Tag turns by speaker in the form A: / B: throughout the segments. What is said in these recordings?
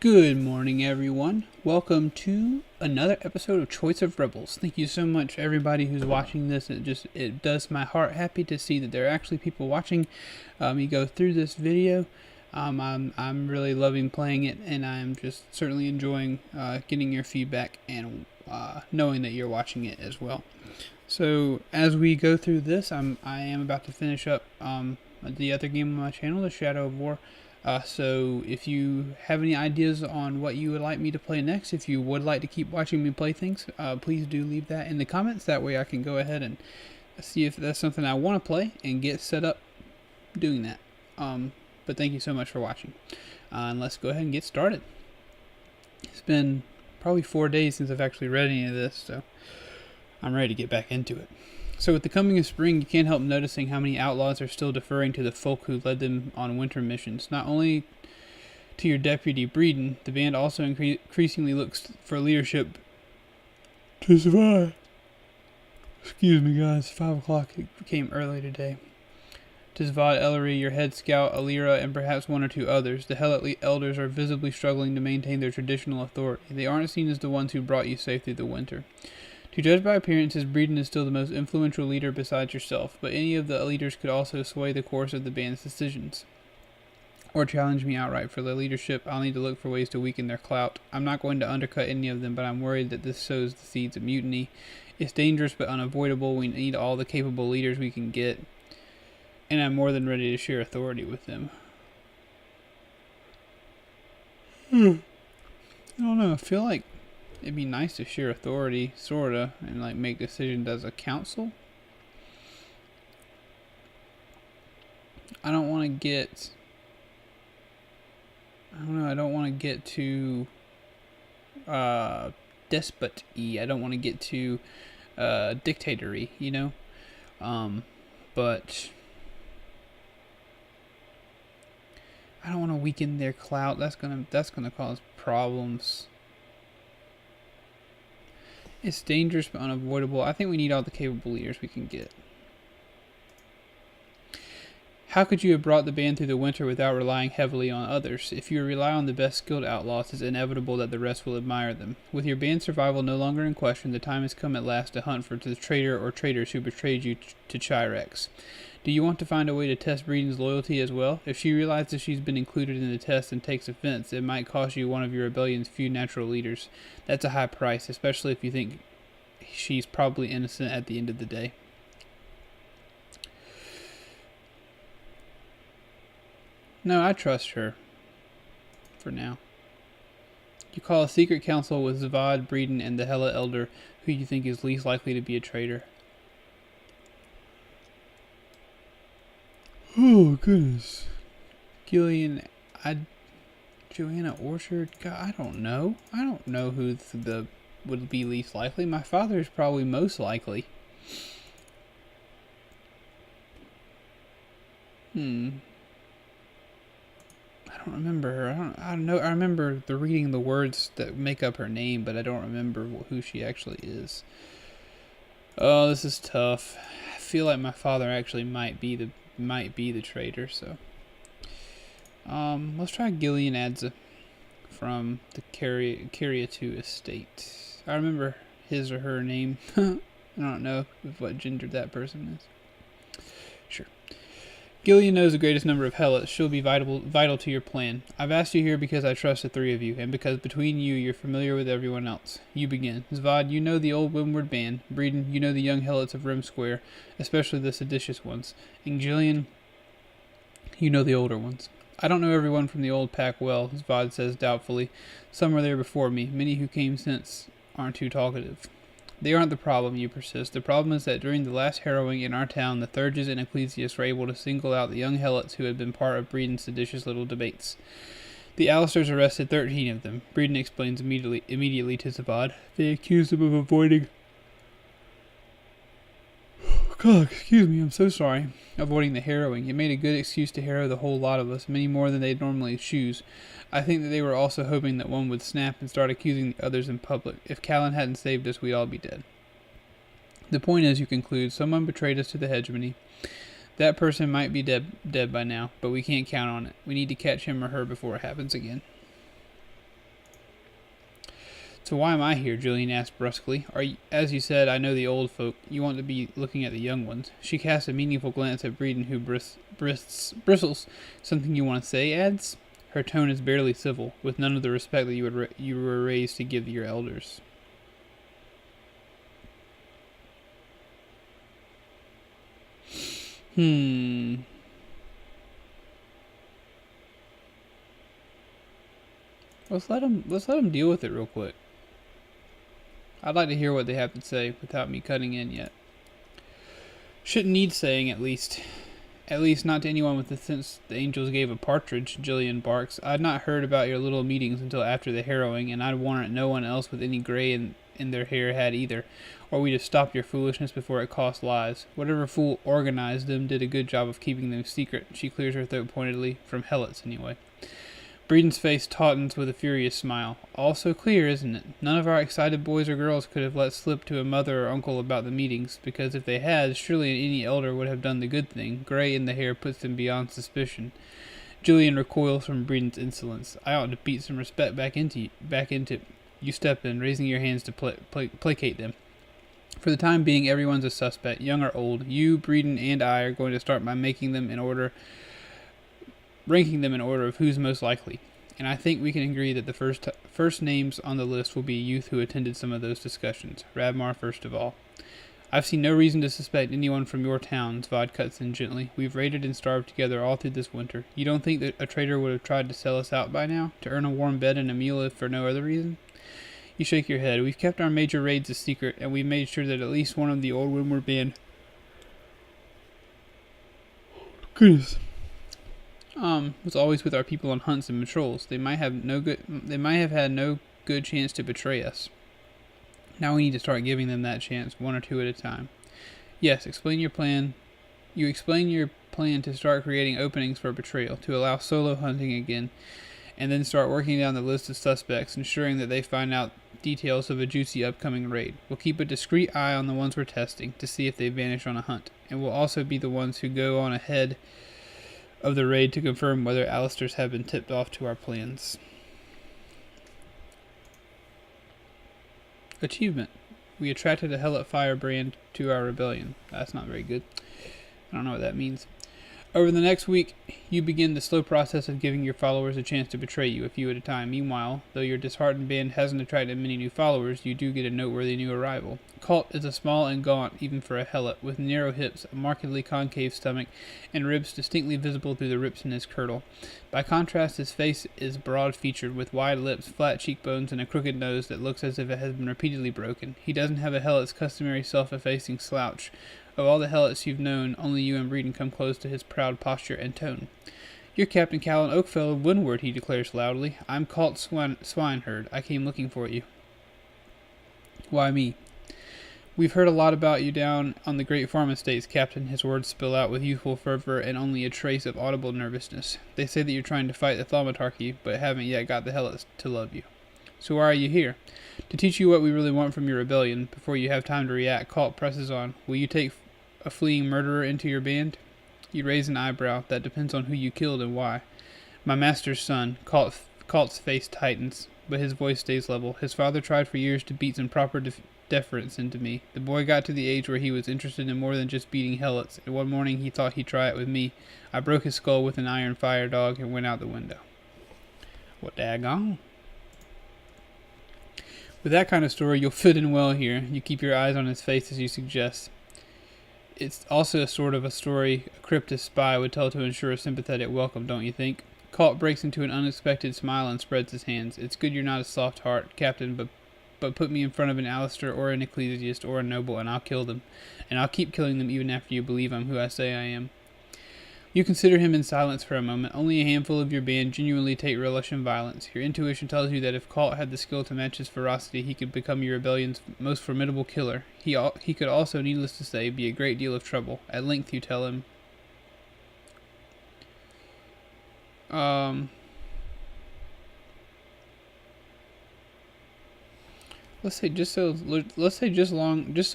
A: Good morning, everyone. Welcome to another episode of Choice of Rebels. Thank you so much, everybody who's watching this. It does my heart happy to see that there are actually people watching me go through this video. I'm really loving playing it, and I'm just certainly enjoying getting your feedback and knowing that you're watching it as well. So as we go through this, I am about to finish up the other game on my channel, the Shadow of War. So if you have any ideas on what you would like me to play next, if you would like to keep watching me play things, please do leave that in the comments. That way I can go ahead and see if that's something I want to play and get set up doing that. But thank you so much for watching. And let's go ahead and get started. It's been probably 4 days since I've actually read any of this, so I'm ready to get back into it. So with the coming of spring, you can't help noticing how many outlaws are still deferring to the folk who led them on winter missions. Not only to your deputy Breeden, the band also increasingly looks for leadership to survive. Excuse me, guys. 5 o'clock. It came early today. To Zvad Ellery, your head scout, Alira, and perhaps one or two others, the Helot elders are visibly struggling to maintain their traditional authority. They aren't seen as the ones who brought you safe through the winter. To judge by appearances, Breeden is still the most influential leader besides yourself, but any of the leaders could also sway the course of the band's decisions. Or challenge me outright for their leadership. I'll need to look for ways to weaken their clout. I'm not going to undercut any of them, but I'm worried that this sows the seeds of mutiny. It's dangerous but unavoidable. We need all the capable leaders we can get, and I'm more than ready to share authority with them. I don't know, I feel like it'd be nice to share authority, sorta, and like make decisions as a council. I don't want to get, I don't want to get too despot-y. I don't want to get too dictatory, you know? But I don't want to weaken their clout. That's gonna cause problems. It's dangerous but unavoidable. I think we need all the capable leaders we can get. How could you have brought the band through the winter without relying heavily on others? If you rely on the best skilled outlaws, it's inevitable that the rest will admire them. With your band's survival no longer in question, the time has come at last to hunt for the traitor or traitors who betrayed you to Chirex. Do you want to find a way to test Breeden's loyalty as well? If she realizes she's been included in the test and takes offense, it might cost you one of your rebellion's few natural leaders. That's a high price, especially if you think she's probably innocent at the end of the day. No, I trust her. For now. You call a secret council with Zvad, Breeden, and the Hela Elder, who you think is least likely to be a traitor. Oh, goodness. Gillian, Joanna Orchard? God, I don't know. I don't know who would be least likely. My father is probably most likely. I don't remember her. I don't know. I remember reading the words that make up her name, but I don't remember who she actually is. Oh, this is tough. I feel like my father actually might be the traitor. So, let's try Gillian Adza from the Carriatu estate. I remember his or her name. I don't know what gender that person is. Sure. Gillian knows the greatest number of Helots. She'll be vital to your plan. I've asked you here because I trust the three of you, and because between you, you're familiar with everyone else. You begin. Zvad, you know the old Windward band. Breeden, you know the young Helots of Rim Square, especially the seditious ones. And Gillian, you know the older ones. I don't know everyone from the old pack well, Zvad says doubtfully. Some were there before me. Many who came since aren't too talkative. They aren't the problem, you persist. The problem is that during the last harrowing in our town, the Thurges and Ecclesias were able to single out the young Helots who had been part of Breeden's seditious little debates. The Alistairs arrested 13 of them. Breeden explains immediately to Zvad. They accused him of avoiding... God, excuse me, I'm so sorry. Avoiding the harrowing. It made a good excuse to harrow the whole lot of us, many more than they'd normally choose. I think that they were also hoping that one would snap and start accusing the others in public. If Callan hadn't saved us, we'd all be dead. The point is, you conclude, someone betrayed us to the Hegemony. That person might be dead by now, but we can't count on it. We need to catch him or her before it happens again. So why am I here? Julian asked brusquely. As you said, I know the old folk. You want to be looking at the young ones. She cast a meaningful glance at Breeden, who bristles. Something you want to say, Ads? Her tone is barely civil, with none of the respect that you were raised to give your elders. Let's let them deal with it real quick. I'd like to hear what they have to say without me cutting in yet. Shouldn't need saying, at least. At least not to anyone with the sense the angels gave a partridge, Jillian barks. I'd not heard about your little meetings until after the harrowing, and I'd warrant no one else with any gray in their hair had either, or we'd have stopped your foolishness before it cost lives. Whatever fool organized them did a good job of keeping them secret, she clears her throat pointedly, from helots anyway. Breeden's face tautens with a furious smile. All so clear, isn't it? None of our excited boys or girls could have let slip to a mother or uncle about the meetings, because if they had, surely any elder would have done the good thing. Gray in the hair puts them beyond suspicion. Julian recoils from Breeden's insolence. I ought to beat some respect back into you step in, raising your hands to placate them. For the time being, everyone's a suspect, young or old. You, Breeden, and I are going to start by ranking them in order of who's most likely, and I think we can agree that the first names on the list will be youth who attended some of those discussions. Radmar first of all. I've seen no reason to suspect anyone from your town, Zvad cuts in gently. We've raided and starved together all through this winter. You don't think that a traitor would have tried to sell us out by now, to earn a warm bed and a meal if for no other reason? You shake your head. We've kept our major raids a secret, and we've made sure that at least one of the old Windward band was always with our people on hunts and patrols. They might have had no good chance to betray us. Now we need to start giving them that chance, one or two at a time. Yes, explain your plan. You explain your plan to start creating openings for betrayal, to allow solo hunting again, and then start working down the list of suspects, ensuring that they find out details of a juicy upcoming raid. We'll keep a discreet eye on the ones we're testing, to see if they vanish on a hunt, and we'll also be the ones who go on ahead of the raid to confirm whether Alistairs have been tipped off to our plans. Achievement. We attracted a Helot firebrand to our rebellion. That's not very good. I don't know what that means. Over the next week, you begin the slow process of giving your followers a chance to betray you, a few at a time. Meanwhile, though your disheartened band hasn't attracted many new followers, you do get a noteworthy new arrival. Colt is a small and gaunt, even for a helot, with narrow hips, a markedly concave stomach, and ribs distinctly visible through the rips in his kirtle. By contrast, his face is broad-featured, with wide lips, flat cheekbones, and a crooked nose that looks as if it has been repeatedly broken. He doesn't have a helot's customary self-effacing slouch. Of all the helots you've known, only you and Breeden come close to his proud posture and tone. You're Captain Callan Oakfell of Windward, he declares loudly. I'm Colt Swineherd. I came looking for you. Why me? We've heard a lot about you down on the great farm estates, Captain. His words spill out with youthful fervor and only a trace of audible nervousness. They say that you're trying to fight the thaumatarchy, but haven't yet got the helots to love you. So why are you here? To teach you what we really want from your rebellion. Before you have time to react, Colt presses on. Will you take a fleeing murderer into your band? You raise an eyebrow. That depends on who you killed and why. My master's son. Colt's face tightens, but his voice stays level. His father tried for years to beat some proper deference into me. The boy got to the age where he was interested in more than just beating helots, and one morning he thought he'd try it with me. I broke his skull with an iron fire dog and went out the window. What daggone? With that kind of story, you'll fit in well here. You keep your eyes on his face as you suggest. It's also a sort of a story a cryptist spy would tell to ensure a sympathetic welcome, don't you think? Colt breaks into an unexpected smile and spreads his hands. It's good you're not a soft heart, Captain, but put me in front of an Alistair or an ecclesiast or a noble and I'll kill them. And I'll keep killing them even after you believe I'm who I say I am. You consider him in silence for a moment. Only a handful of your band genuinely take relish in violence. Your intuition tells you that if Colt had the skill to match his ferocity, he could become your rebellion's most formidable killer. He could also, needless to say, be a great deal of trouble. At length you tell him. Let's say just so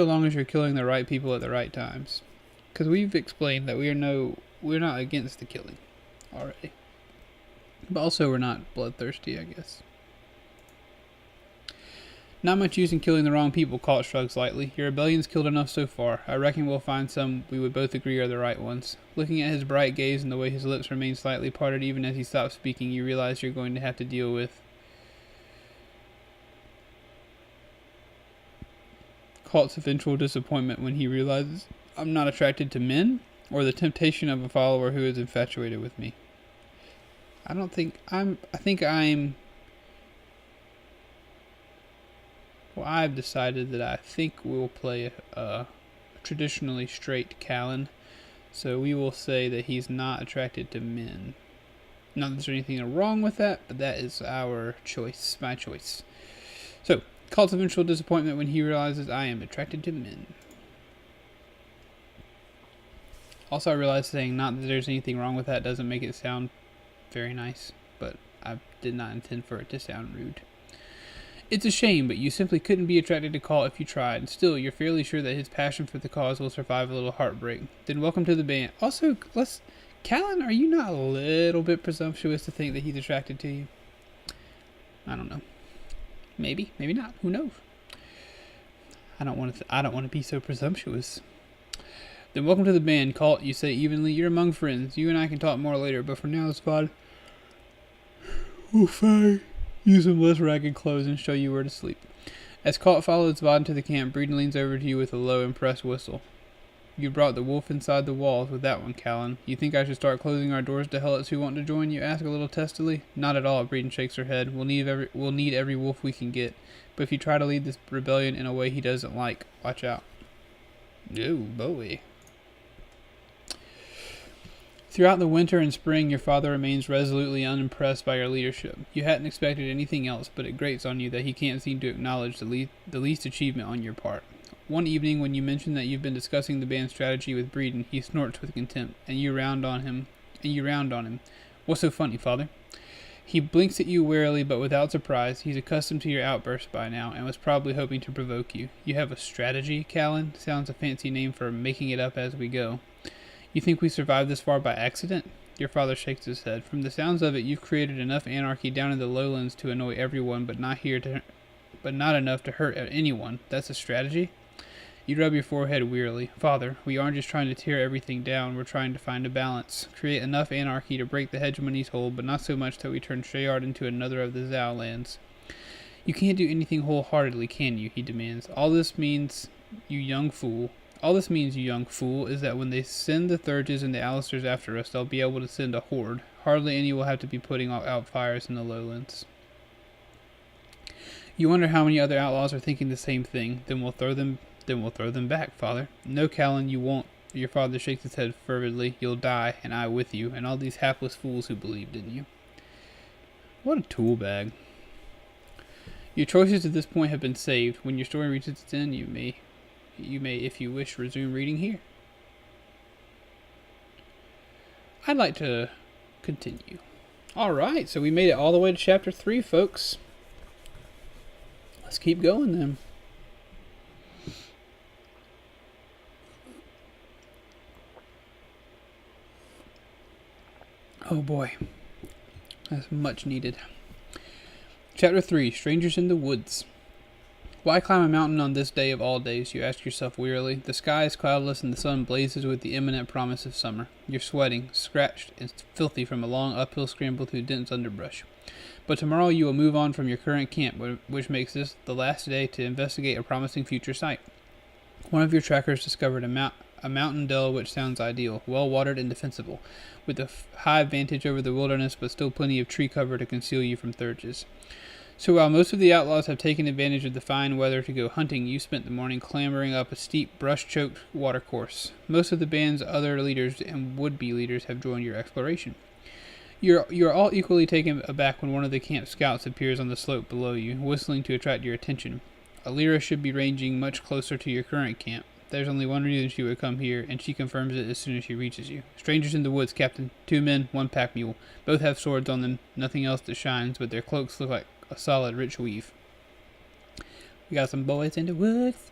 A: long as you're killing the right people at the right times. Because we've explained that we're not against the killing already. But also we're not bloodthirsty, I guess. Not much use in killing the wrong people, Colt shrugs lightly. Your rebellion's killed enough so far. I reckon we'll find some we would both agree are the right ones. Looking at his bright gaze and the way his lips remain slightly parted even as he stops speaking, you realize you're going to have to deal with Colt's eventual disappointment when he realizes I'm not attracted to men, or the temptation of a follower who is infatuated with me. I think I'm Well, I've decided that I think we'll play a traditionally straight Callan, so we will say that he's not attracted to men. Not that there's anything wrong with that, but that is our choice, my choice. So, Colt's eventual disappointment when he realizes I am attracted to men. Also, I realized saying not that there's anything wrong with that doesn't make it sound very nice, but I did not intend for it to sound rude. It's a shame, but you simply couldn't be attracted to Colt if you tried. Still, you're fairly sure that his passion for the cause will survive a little heartbreak. Then welcome to the band. Also, Callan, are you not a little bit presumptuous to think that he's attracted to you? I don't know. Maybe, maybe not. Who knows? I don't want to be so presumptuous. Then welcome to the band, Colt. You say evenly. You're among friends. You and I can talk more later, but for now, Spot, we'll fine. Use some less ragged clothes and show you where to sleep. As Colt follows Vod into the camp, Breeden leans over to you with a low, impressed whistle. You brought the wolf inside the walls with that one, Callan. You think I should start closing our doors to helots who want to join? You ask a little testily. Not at all, Breeden shakes her head. We'll need every wolf we can get. But if you try to lead this rebellion in a way he doesn't like, watch out. Oh, boy. Throughout the winter and spring, your father remains resolutely unimpressed by your leadership. You hadn't expected anything else, but it grates on you that he can't seem to acknowledge the least achievement on your part. One evening, when you mention that you've been discussing the band's strategy with Breeden, he snorts with contempt, and you round on him. What's so funny, father? He blinks at you warily, but without surprise. He's accustomed to your outbursts by now, and was probably hoping to provoke you. You have a strategy, Callan? Sounds a fancy name for making it up as we go. You think we survived this far by accident? Your father shakes his head. From the sounds of it, you've created enough anarchy down in the lowlands to annoy everyone, but not enough to hurt anyone. That's a strategy? You rub your forehead wearily. Father, we aren't just trying to tear everything down, we're trying to find a balance. Create enough anarchy to break the Hegemony's hold, but not so much that we turn Shayard into another of the Zhao lands. You can't do anything wholeheartedly, can you? He demands. All this means, you young fool, is that when they send the Thurges and the Alisters after us, they'll be able to send a horde. Hardly any will have to be putting out fires in the lowlands. You wonder how many other outlaws are thinking the same thing. Then we'll throw them back, father. No, Callan, you won't. Your father shakes his head fervidly. You'll die, and I with you, and all these hapless fools who believed in you. What a tool bag. Your choices at this point have been saved. When your story reaches its end, you may, if you wish, resume reading here. I'd like to continue. Alright, so we made it all the way to chapter 3, folks. Let's keep going then. Oh boy. That's much needed. Chapter 3, Strangers in the Woods. Why climb a mountain on this day of all days, you ask yourself wearily. The sky is cloudless and the sun blazes with the imminent promise of summer. You're sweating, scratched and filthy from a long uphill scramble through dense underbrush. But tomorrow you will move on from your current camp, which makes this the last day to investigate a promising future site. One of your trackers discovered a mountain dell which sounds ideal, well-watered and defensible, with a high advantage over the wilderness but still plenty of tree cover to conceal you from Thurges. So while most of the outlaws have taken advantage of the fine weather to go hunting, you spent the morning clambering up a steep, brush-choked watercourse. Most of the band's other leaders and would-be leaders have joined your exploration. You're all equally taken aback when one of the camp scouts appears on the slope below you, whistling to attract your attention. Alira should be ranging much closer to your current camp. There's only one reason she would come here, and she confirms it as soon as she reaches you. Strangers in the woods, Captain. 2 men, 1 pack mule. Both have swords on them, nothing else that shines, but their cloaks look like a solid, rich weave. We got some boys in the woods.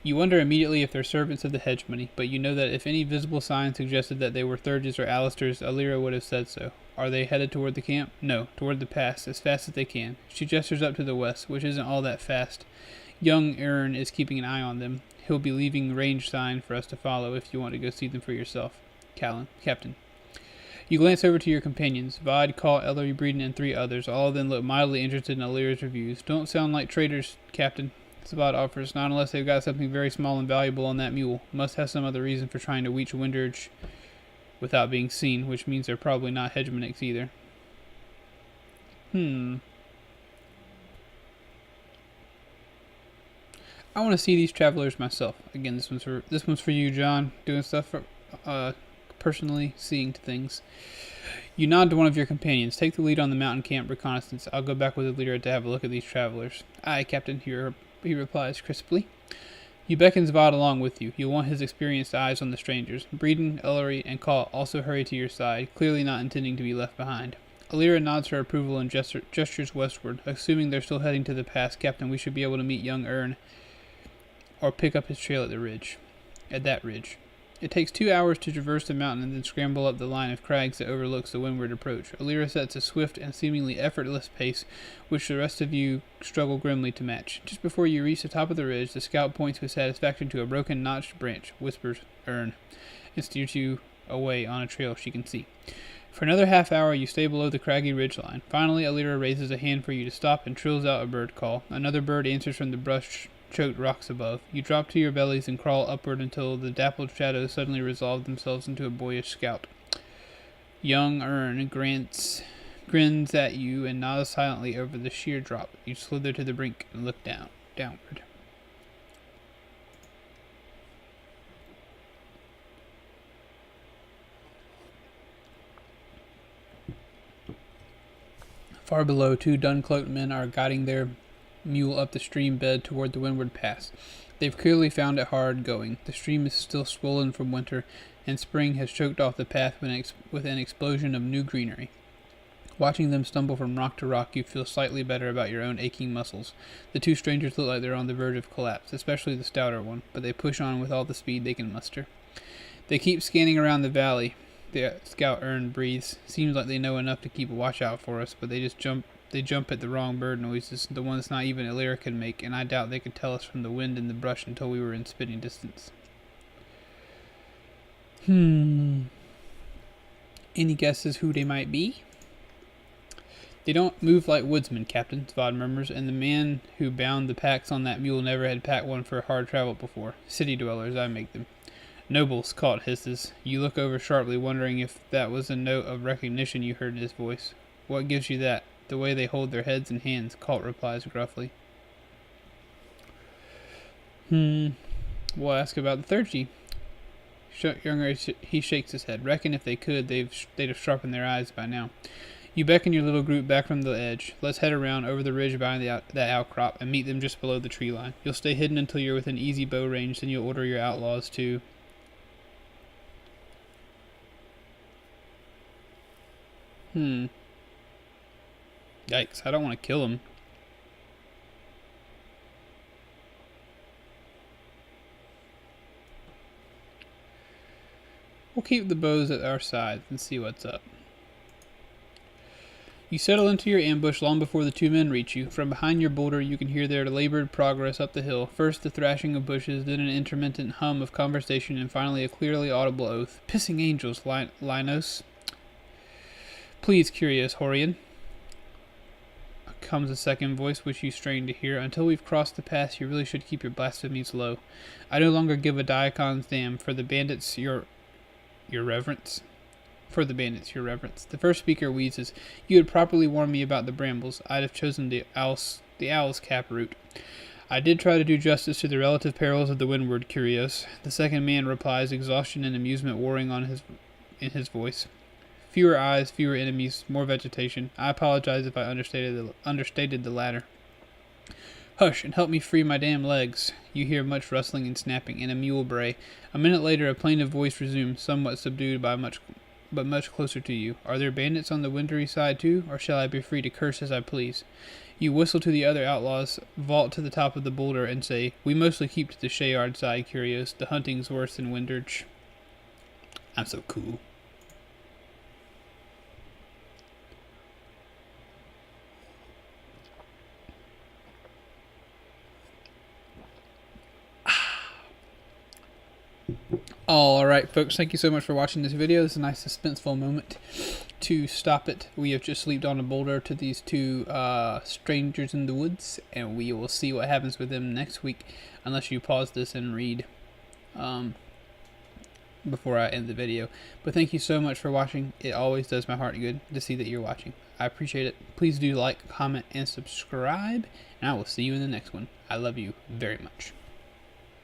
A: You wonder immediately if they're servants of the Hegemony, but you know that if any visible sign suggested that they were Thurges or Alisters, Alira would have said so. Are they headed toward the camp? No, toward the pass, as fast as they can. She gestures up to the west, which isn't all that fast. Young Ern is keeping an eye on them. He'll be leaving range sign for us to follow if you want to go see them for yourself. Captain. You glance over to your companions, Vod, Call, Ellery, Breeden, and 3 others. All of them look mildly interested in Alira's reviews. Don't sound like traitors, Captain. Vod offers, not unless they've got something very small and valuable on that mule. Must have some other reason for trying to reach Windurge without being seen, which means they're probably not hegemonics either. I want to see these travelers myself. Again, this one's for you, John. Doing stuff for personally seeing to things. You nod to one of your companions. Take the lead on the mountain camp reconnaissance. I'll go back with the leader to have a look at these travelers. Aye, Captain, he replies crisply. You beckon Zvod along with you. You'll want his experienced eyes on the strangers. Breeden, Ellery, and Call also hurry to your side, clearly not intending to be left behind. Alira nods her approval and gestures westward. Assuming they're still heading to the pass, Captain, we should be able to meet young Ern or pick up his trail at that ridge. It takes 2 hours to traverse the mountain and then scramble up the line of crags that overlooks the windward approach. Alira sets a swift and seemingly effortless pace, which the rest of you struggle grimly to match. Just before you reach the top of the ridge, the scout points with satisfaction to a broken, notched branch, whispers, Ern, and steers you away on a trail she can see. For another half hour, you stay below the craggy ridgeline. Finally, Alira raises a hand for you to stop and trills out a bird call. Another bird answers from the brush-choked rocks above. You drop to your bellies and crawl upward until the dappled shadows suddenly resolve themselves into a boyish scout. Young Ern grins at you and nods silently over the sheer drop. You slither to the brink and look downward. Far below, 2 dun-cloaked men are guiding their mule up the stream bed toward the windward pass. They've clearly found it hard going. The stream is still swollen from winter, and spring has choked off the path with an explosion of new greenery. Watching them stumble from rock to rock, you feel slightly better about your own aching muscles. The 2 strangers look like they're on the verge of collapse, especially the stouter one, but they push on with all the speed they can muster. They keep scanning around the valley. The scout Ern breathes. Seems like they know enough to keep a watch out for us, but they jump at the wrong bird noises, the ones not even Alira could make, and I doubt they could tell us from the wind and the brush until we were in spitting distance. Any guesses who they might be? They don't move like woodsmen, Captain, Zvod murmurs, and the man who bound the packs on that mule never had packed one for hard travel before. City dwellers, I make them. Nobles, Colt hisses. You look over sharply, wondering if that was a note of recognition you heard in his voice. What gives you that? The way they hold their heads and hands, Colt replies gruffly. We'll ask about the clergy. Younger, he shakes his head. Reckon if they could, they'd have sharpened their eyes by now. You beckon your little group back from the edge. Let's head around over the ridge behind that outcrop and meet them just below the tree line. You'll stay hidden until you're within easy bow range, then you'll order your outlaws to... Yikes, I don't want to kill him. We'll keep the bows at our sides and see what's up. You settle into your ambush long before the 2 men reach you. From behind your boulder you can hear their labored progress up the hill. First the thrashing of bushes, then an intermittent hum of conversation, and finally a clearly audible oath. Pissing angels, Linos. Please, curious Horian, comes a second voice which you strain to hear. Until we've crossed the pass, you really should keep your blasphemies low. I no longer give a diacon's damn. For the bandits, your reverence. For the bandits, your reverence. The first speaker wheezes. You had properly warned me about the brambles. I'd have chosen the owl's cap route. I did try to do justice to the relative perils of the windward, curious. The second man replies, exhaustion and amusement warring in his voice. Fewer eyes, fewer enemies, more vegetation. I apologize if I understated the latter. Hush, and help me free my damn legs. You hear much rustling and snapping, and a mule bray. A minute later, a plaintive voice resumes, somewhat subdued but much closer to you. Are there bandits on the wintry side too, or shall I be free to curse as I please? You whistle to the other outlaws, vault to the top of the boulder, and say, we mostly keep to the Shayard side, curious. The hunting's worse than Windurge. I'm so cool. Alright folks, thank you so much for watching this video. This is a nice suspenseful moment to stop it. We have just leaped on a boulder to these two strangers in the woods, and we will see what happens with them next week, unless you pause this and read before I end the video. But thank you so much for watching. It always does my heart good to see that you're watching. I appreciate it. Please do like, comment, and subscribe, and I will see you in the next one. I love you very much.